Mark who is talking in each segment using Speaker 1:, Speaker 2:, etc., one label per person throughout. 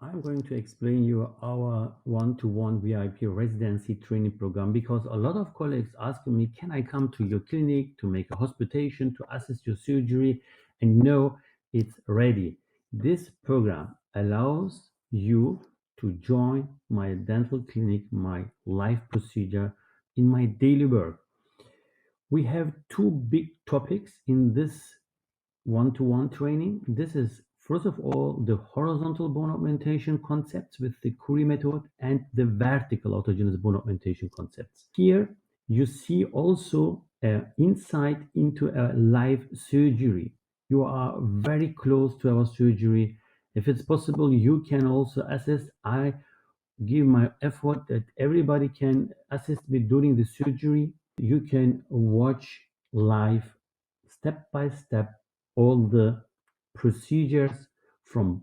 Speaker 1: I'm going to explain you our one-to-one VIP residency training program because a lot of colleagues ask me, can I come to your clinic to make a hospitation, to assist your surgery? And no, it's ready. This program allows you to join my dental clinic, my life procedure in my daily work. We have two big topics in this one-to-one training. This is, first of all, the horizontal bone augmentation concepts with the Curie method and the vertical autogenous bone augmentation concepts. Here, you see also insight into a live surgery. You are very close to our surgery. If it's possible, you can also assist. I give my effort that everybody can assist me during the surgery. You can watch live, step by step, all the procedures from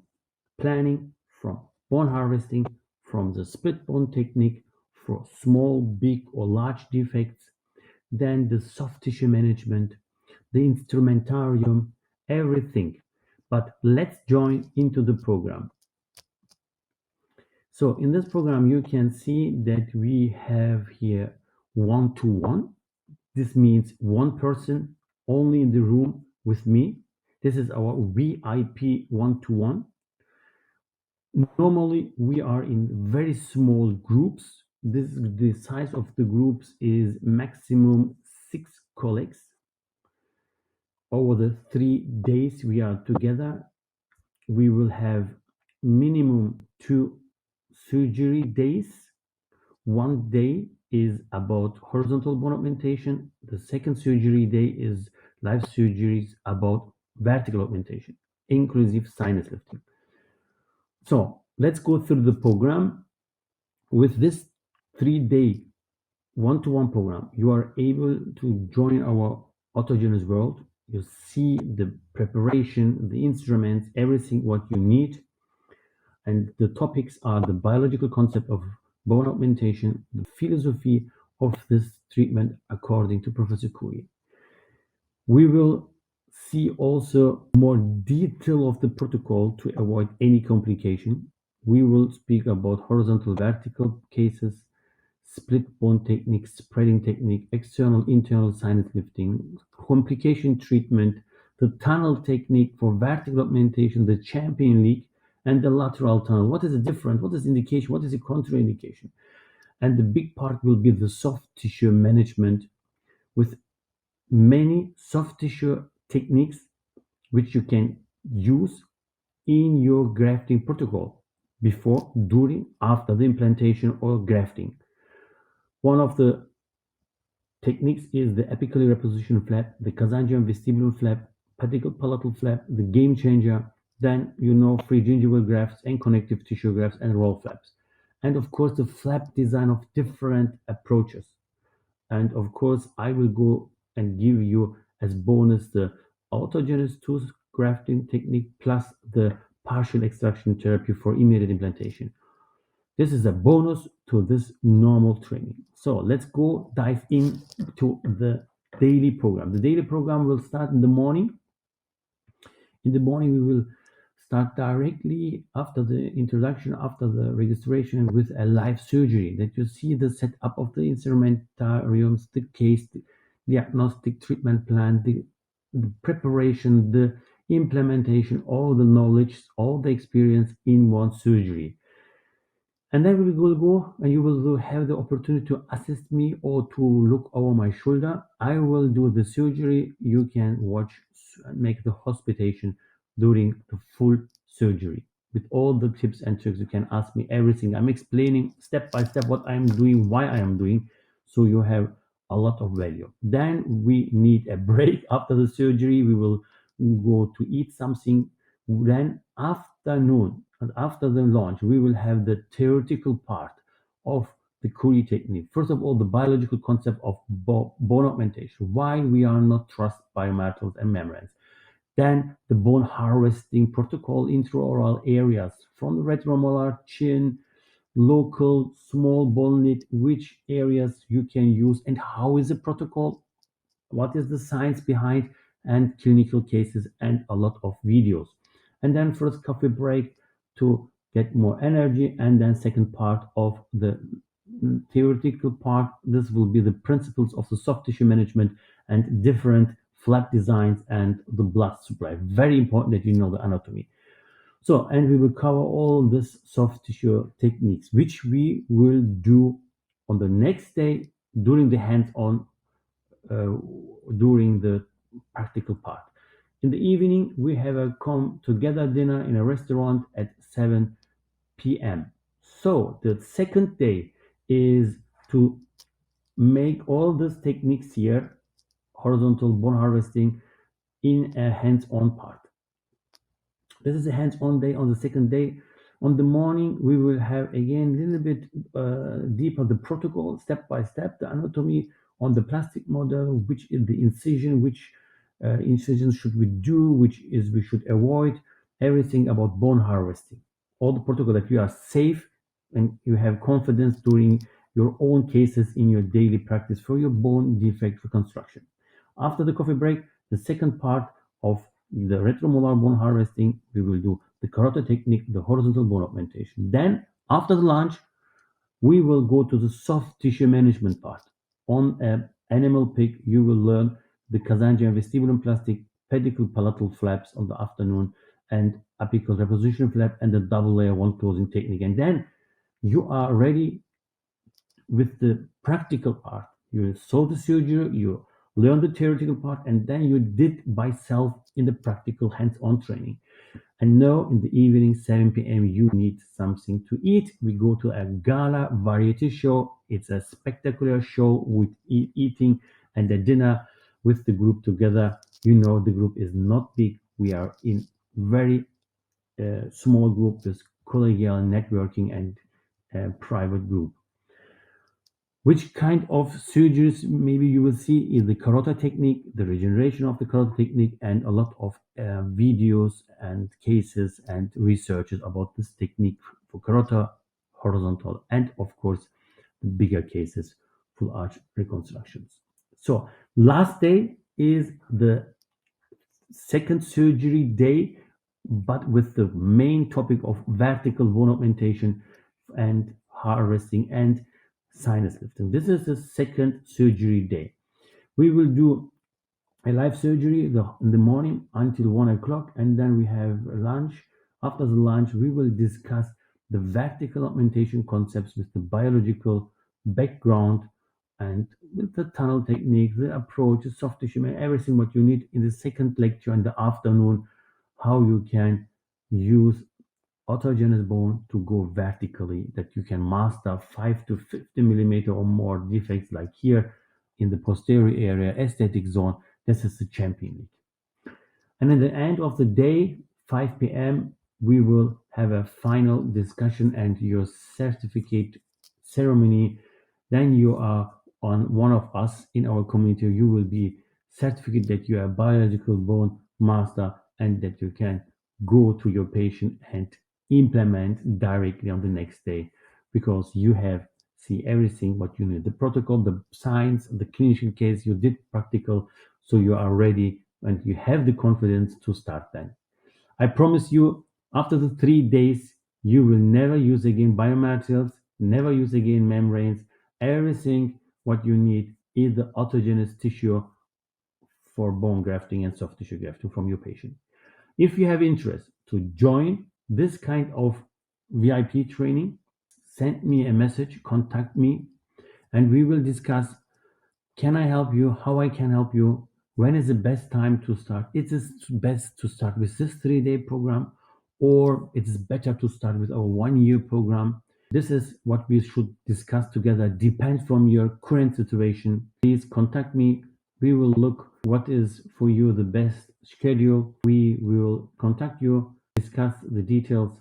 Speaker 1: planning, from bone harvesting, from the split bone technique for small, big, or large defects, then the soft tissue management, the instrumentarium, everything. But let's join into the program. So in this program, you can see that we have here one-to-one. This means one person only in the room with me. This is our VIP one-to-one. Normally, we are in very small groups. The size of the groups is maximum 6 colleagues. Over the 3 days we are together, we will have minimum 2 surgery days. One day is about horizontal bone augmentation. The second surgery day is live surgeries about vertical augmentation, inclusive sinus lifting. So let's go through the program. With this 3 day one-to-one program, you are able to join our autogenous world. You see the preparation, the instruments, everything what you need. And the topics are the biological concept of bone augmentation, the philosophy of this treatment according to Professor Curie. We will see also more detail of the protocol to avoid any complication. We will speak about horizontal vertical cases, split bone technique, spreading technique, external internal sinus lifting, complication treatment, the tunnel technique for vertical augmentation, the champion leak, and the lateral tunnel. What is the difference? What is indication? What is the contraindication? And the big part will be the soft tissue management with many soft tissue techniques which you can use in your grafting protocol before, during, after the implantation or grafting. One of the techniques is the apically repositioned flap, the Kazanjian vestibular flap, pedicle palatal flap, the game changer, then free gingival grafts and connective tissue grafts and roll flaps. And of course, the flap design of different approaches. And of course, I will go and give you as bonus the autogenous tooth grafting technique plus the partial extraction therapy for immediate implantation. This is a bonus to this normal training. So let's go dive into the daily program. The daily program will start in the morning. In the morning, we will start directly after the introduction, after the registration with a live surgery that you see the setup of the instrumentariums, the case, the diagnostic treatment plan, the preparation, the implementation, all the knowledge, all the experience in one surgery. And then we will go and you will have the opportunity to assist me or to look over my shoulder. I will do the surgery. You can watch, make the hospitation during the full surgery. With all the tips and tricks, you can ask me everything. I'm explaining step by step what I am doing, why I am doing, so you have a lot of value. Then we need a break after the surgery. We will go to eat something. Then afternoon, and after the launch, we will have the theoretical part of the Curie technique. First of all, the biological concept of bone augmentation, why we are not trust biometals and membranes. Then the bone harvesting protocol, intraoral areas from the retromolar, chin, local, small bone knit, which areas you can use and how is the protocol, what is the science behind, and clinical cases and a lot of videos. And then first coffee break to get more energy. And then second part of the theoretical part, this will be the principles of the soft tissue management and different flap designs and the blood supply. Very important that you know the anatomy. So, and we will cover all this soft tissue techniques, which we will do on the next day during the hands-on, uh, during the practical part. In the evening, we have a come together dinner in a restaurant at 7 p.m. So the second day is to make all these techniques here, horizontal bone harvesting, in a hands-on part. This is a hands-on day. On the second day, on the morning, we will have again a little bit deeper the protocol, step by step, the anatomy on the plastic model, which is the incision, which incisions should we do, which is we should avoid, everything about bone harvesting. All the protocol that you are safe and you have confidence during your own cases in your daily practice for your bone defect reconstruction. After the coffee break, the second part of the retromolar bone harvesting, we will do the carotid technique, the horizontal bone augmentation. Then, after the lunch, we will go to the soft tissue management part. On an animal pig, you will learn the Kazanjian vestibulum plastic, pedicle palatal flaps on the afternoon, and apical reposition flap and the double layer one closing technique. And then you are ready with the practical part. You saw the surgery, you learned the theoretical part, and then you did by self in the practical hands-on training. And now in the evening, 7 p.m., you need something to eat. We go to a gala variety show. It's a spectacular show with eating and a dinner with the group together. You know, the group is not big. We are in very small group with collegial networking and private group. Which kind of surgeries maybe you will see is the carotid technique, the regeneration of the carotid technique, and a lot of videos and cases and researches about this technique for carotid, horizontal, and of course, the bigger cases, full arch reconstructions. So last day is the second surgery day, but with the main topic of vertical bone augmentation and harvesting and sinus lifting. This is the second surgery day. We will do a live surgery in the morning until 1 o'clock, and then we have lunch. After the lunch, we will discuss the vertical augmentation concepts with the biological background and with the tunnel technique, the approach, the soft tissue, everything what you need in the second lecture in the afternoon, how you can use autogenous bone to go vertically, that you can master 5 to 50 millimeter or more defects like here in the posterior area, aesthetic zone. This is the champion league. And at the end of the day, 5 p.m., we will have a final discussion and your certificate ceremony. Then you are on one of us in our community. You will be certificate that you are biological bone master and that you can go to your patient and implement directly on the next day because you have see everything what you need, the protocol, the science, the clinician case, you did practical, so you are ready and you have the confidence to start then. I promise you, after the 3 days, you will never use again biomaterials, never use again membranes. Everything what you need is the autogenous tissue for bone grafting and soft tissue grafting from your patient. If you have interest to join this kind of VIP training, send me a message, contact me, and we will discuss, can I help you, how I can help you, when is the best time to start. It is best to start with this 3 day program, or it is better to start with our 1 year program. This is what we should discuss together. Depends from your current situation. Please contact me. We will look what is for you the best schedule. We will contact you, discuss the details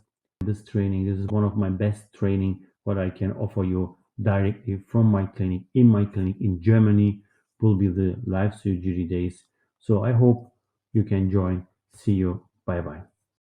Speaker 1: of this training. This is one of my best training what I can offer you directly from my clinic, in my clinic in Germany will be the live surgery days. So I hope you can join. See you. Bye bye.